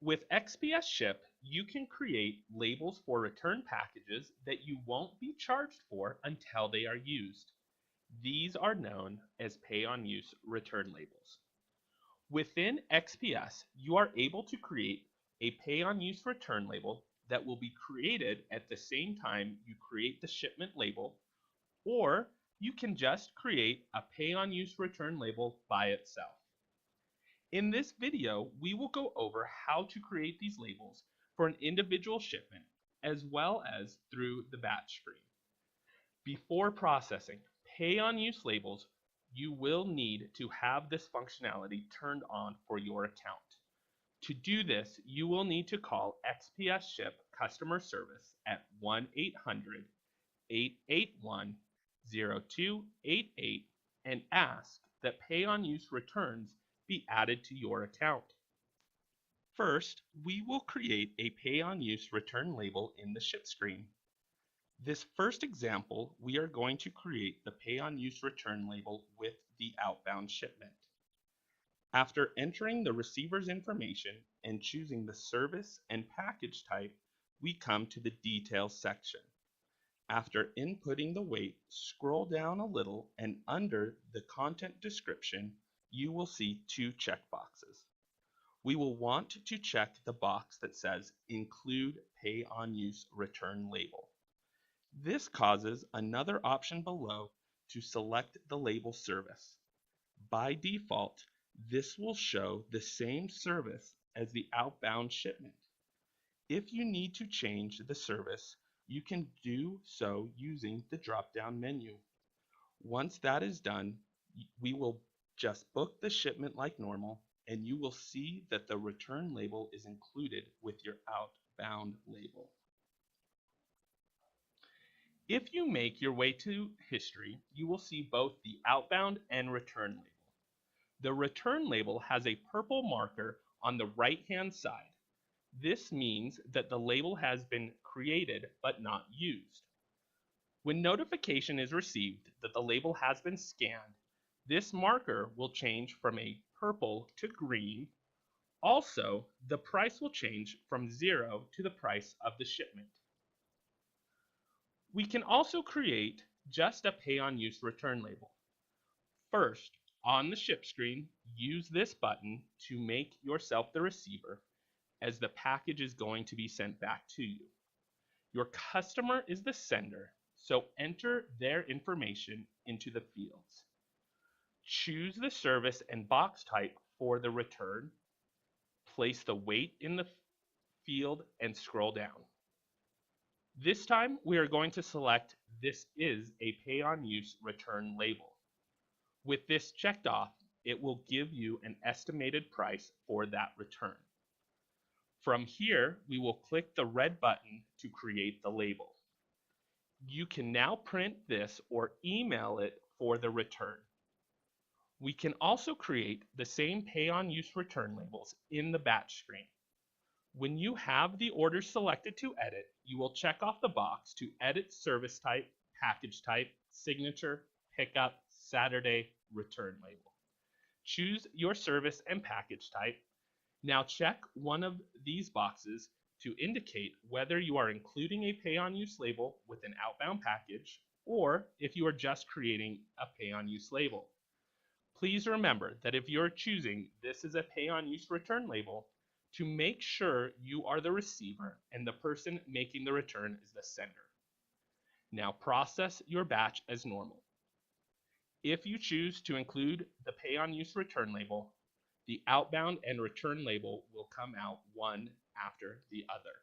With XPS Ship, you can create labels for return packages that you won't be charged for until they are used. These are known as pay-on-use return labels. Within XPS, you are able to create a pay-on-use return label that will be created at the same time you create the shipment label, or you can just create a pay-on-use return label by itself. In this video, we will go over how to create these labels for an individual shipment, as well as through the batch screen. Before processing pay-on-use labels, you will need to have this functionality turned on for your account. To do this, you will need to call XPS Ship customer service at 1-800-881-0288 and ask that pay-on-use returns be added to your account. First, we will create a pay-on-use return label in the ship screen. This first example, we are going to create the pay-on-use return label with the outbound shipment. After entering the receiver's information and choosing the service and package type, we come to the details section. After inputting the weight, scroll down a little and under the content description, you will see two checkboxes. We will want to check the box that says Include Pay-on-Use Return Label. This causes another option below to select the label service. By default, this will show the same service as the outbound shipment. If you need to change the service, you can do so using the drop-down menu. Once that is done, we will just book the shipment like normal, and you will see that the return label is included with your outbound label. If you make your way to history, you will see both the outbound and return label. The return label has a purple marker on the right-hand side. This means that the label has been created but not used. When notification is received that the label has been scanned, this marker will change from a purple to green. Also, the price will change from 0 to the price of the shipment. We can also create just a pay-on-use return label. First, on the ship screen, use this button to make yourself the receiver, as the package is going to be sent back to you. Your customer is the sender, so enter their information into the fields. Choose the service and box type for the return. Place the weight in the field and scroll down. This time we are going to select This is a pay-on-use return label. With this checked off, it will give you an estimated price for that return. From here, we will click the red button to create the label. You can now print this or email it for the return. We can also create the same pay-on-use return labels in the batch screen. When you have the order selected to edit, you will check off the box to edit service type, package type, signature, pickup, Saturday, return label. Choose your service and package type. Now check one of these boxes to indicate whether you are including a pay-on-use label with an outbound package or if you are just creating a pay-on-use label. Please remember that if you're choosing this as a pay-on-use return label, to make sure you are the receiver and the person making the return is the sender. Now process your batch as normal. If you choose to include the pay-on-use return label, the outbound and return label will come out one after the other.